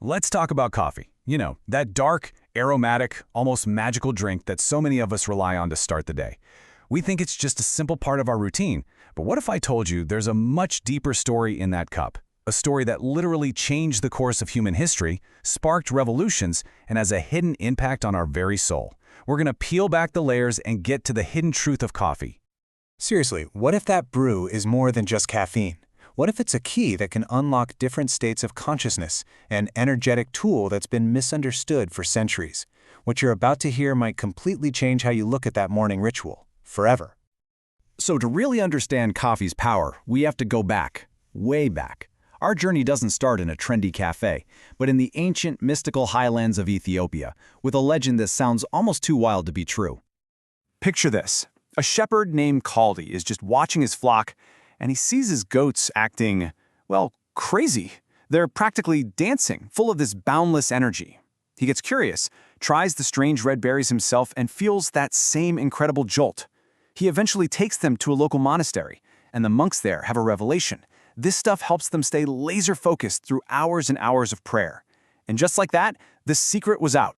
Let's talk about coffee. You know, that dark, aromatic, almost magical drink that so many of us rely on to start the day. We think it's just a simple part of our routine, but what if I told you there's a much deeper story in that cup? A story that literally changed the course of human history, sparked revolutions, and has a hidden impact on our very soul. We're going to peel back the layers and get to the hidden truth of coffee. Seriously, what if that brew is more than just caffeine? What if it's a key that can unlock different states of consciousness, an energetic tool that's been misunderstood for centuries? What you're about to hear might completely change how you look at that morning ritual, forever. So to really understand coffee's power, we have to go back, way back. Our journey doesn't start in a trendy cafe, but in the ancient, mystical highlands of Ethiopia, with a legend that sounds almost too wild to be true. Picture this. A shepherd named Kaldi is just watching his flock, and he sees his goats acting, well, crazy. They're practically dancing, full of this boundless energy. He gets curious, tries the strange red berries himself, and feels that same incredible jolt. He eventually takes them to a local monastery, and the monks there have a revelation. This stuff helps them stay laser-focused through hours and hours of prayer. And just like that, the secret was out.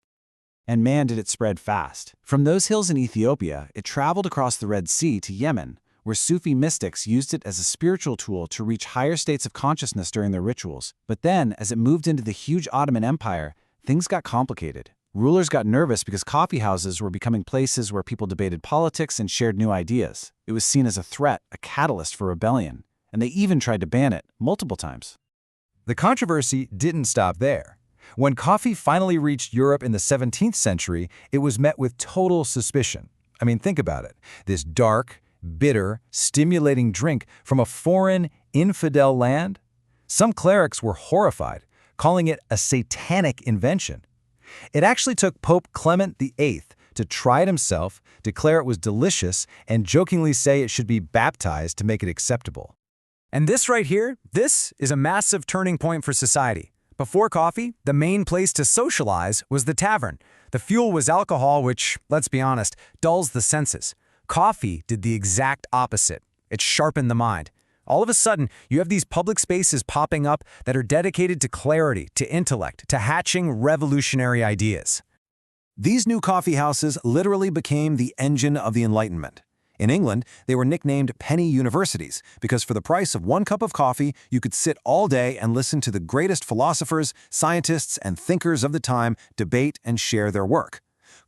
And man, did it spread fast. From those hills in Ethiopia, it traveled across the Red Sea to Yemen, where Sufi mystics used it as a spiritual tool to reach higher states of consciousness during their rituals. But then, as it moved into the huge Ottoman Empire, things got complicated. Rulers got nervous because coffee houses were becoming places where people debated politics and shared new ideas. It was seen as a threat, a catalyst for rebellion, and they even tried to ban it multiple times. The controversy didn't stop there. When coffee finally reached Europe in the 17th century, it was met with total suspicion. I mean, think about it. This dark, bitter, stimulating drink from a foreign, infidel land? Some clerics were horrified, calling it a satanic invention. It actually took Pope Clement VIII to try it himself, declare it was delicious, and jokingly say it should be baptized to make it acceptable. And this right here, this is a massive turning point for society. Before coffee, the main place to socialize was the tavern. The fuel was alcohol, which, let's be honest, dulls the senses. Coffee did the exact opposite. It sharpened the mind. All of a sudden, you have these public spaces popping up that are dedicated to clarity, to intellect, to hatching revolutionary ideas. These new coffee houses literally became the engine of the Enlightenment. In England, they were nicknamed penny universities because for the price of one cup of coffee, you could sit all day and listen to the greatest philosophers, scientists, and thinkers of the time debate and share their work.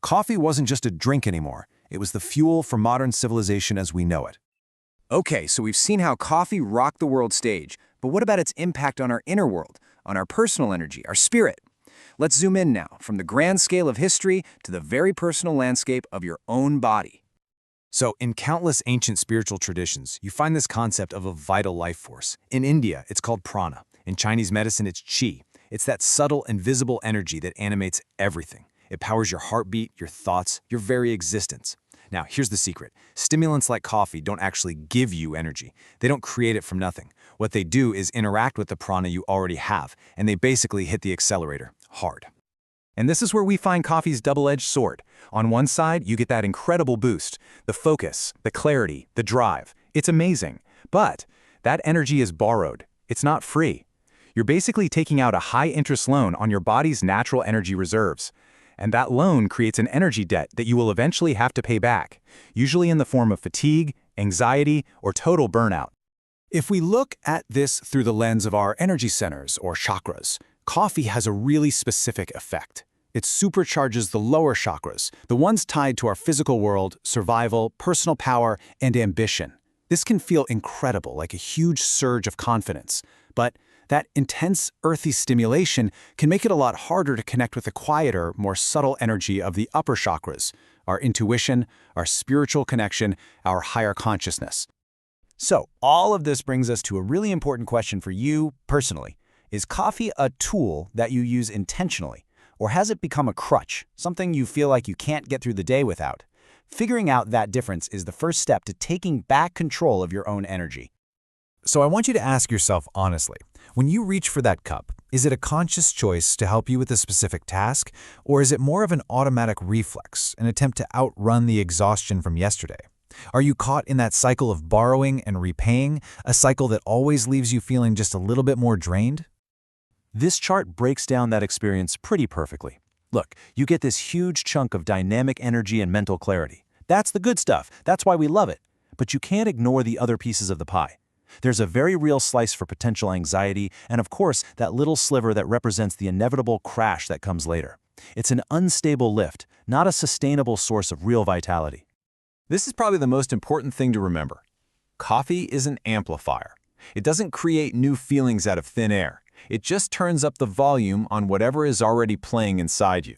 Coffee wasn't just a drink anymore. It was the fuel for modern civilization as we know it. Okay, so we've seen how coffee rocked the world stage, but what about its impact on our inner world, on our personal energy, our spirit? Let's zoom in now, from the grand scale of history to the very personal landscape of your own body. So, in countless ancient spiritual traditions, you find this concept of a vital life force. In India, it's called prana. In Chinese medicine, it's qi. It's that subtle, invisible energy that animates everything. It powers your heartbeat, your thoughts, your very existence. Now, here's the secret. Stimulants like coffee don't actually give you energy. They don't create it from nothing. What they do is interact with the prana you already have, and they basically hit the accelerator hard. And this is where we find coffee's double-edged sword. On one side, you get that incredible boost, the focus, the clarity, the drive. It's amazing. But that energy is borrowed. It's not free. You're basically taking out a high-interest loan on your body's natural energy reserves. And that loan creates an energy debt that you will eventually have to pay back, usually in the form of fatigue, anxiety, or total burnout. If we look at this through the lens of our energy centers, or chakras, coffee has a really specific effect. It supercharges the lower chakras, the ones tied to our physical world, survival, personal power, and ambition. This can feel incredible, like a huge surge of confidence. But that intense, earthy stimulation can make it a lot harder to connect with the quieter, more subtle energy of the upper chakras, our intuition, our spiritual connection, our higher consciousness. So, all of this brings us to a really important question for you personally. Is coffee a tool that you use intentionally, or has it become a crutch, something you feel like you can't get through the day without? Figuring out that difference is the first step to taking back control of your own energy. So I want you to ask yourself honestly, when you reach for that cup, is it a conscious choice to help you with a specific task, or is it more of an automatic reflex, an attempt to outrun the exhaustion from yesterday? Are you caught in that cycle of borrowing and repaying, a cycle that always leaves you feeling just a little bit more drained? This chart breaks down that experience pretty perfectly. Look, you get this huge chunk of dynamic energy and mental clarity. That's the good stuff. That's why we love it. But you can't ignore the other pieces of the pie. There's a very real slice for potential anxiety, and of course, that little sliver that represents the inevitable crash that comes later. It's an unstable lift, not a sustainable source of real vitality. This is probably the most important thing to remember. Coffee is an amplifier. It doesn't create new feelings out of thin air. It just turns up the volume on whatever is already playing inside you.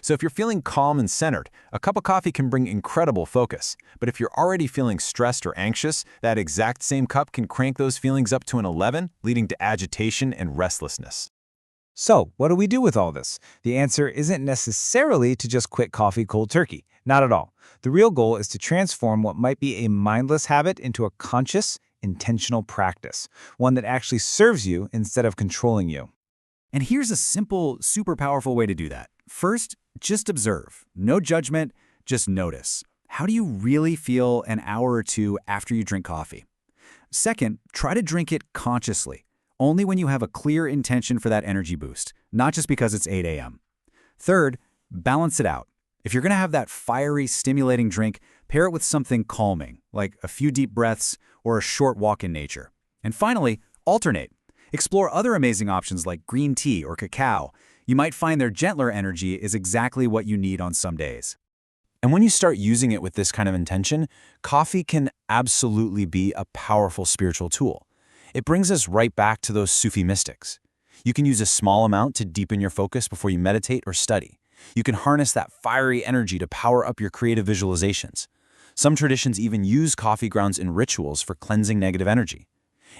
So if you're feeling calm and centered, a cup of coffee can bring incredible focus. But if you're already feeling stressed or anxious, that exact same cup can crank those feelings up to an 11, leading to agitation and restlessness. So, what do we do with all this? The answer isn't necessarily to just quit coffee cold turkey. Not at all. The real goal is to transform what might be a mindless habit into a conscious, intentional practice, one that actually serves you instead of controlling you. And here's a simple, super powerful way to do that. First, just observe. No judgment, just notice. How do you really feel an hour or two after you drink coffee? Second, try to drink it consciously, only when you have a clear intention for that energy boost, not just because it's 8 a.m. Third, balance it out. If you're going to have that fiery, stimulating drink, pair it with something calming, like a few deep breaths or a short walk in nature. And finally, alternate. Explore other amazing options like green tea or cacao. You might find their gentler energy is exactly what you need on some days. And when you start using it with this kind of intention, coffee can absolutely be a powerful spiritual tool. It brings us right back to those Sufi mystics. You can use a small amount to deepen your focus before you meditate or study. You can harness that fiery energy to power up your creative visualizations. Some traditions even use coffee grounds in rituals for cleansing negative energy.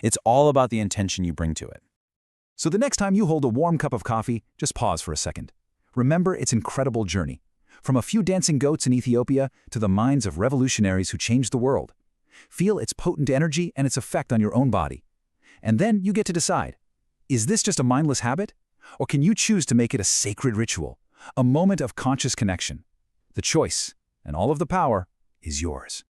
It's all about the intention you bring to it. So the next time you hold a warm cup of coffee, just pause for a second. Remember its incredible journey. From a few dancing goats in Ethiopia to the minds of revolutionaries who changed the world. Feel its potent energy and its effect on your own body. And then you get to decide, is this just a mindless habit? Or can you choose to make it a sacred ritual, a moment of conscious connection? The choice, and all of the power, is yours.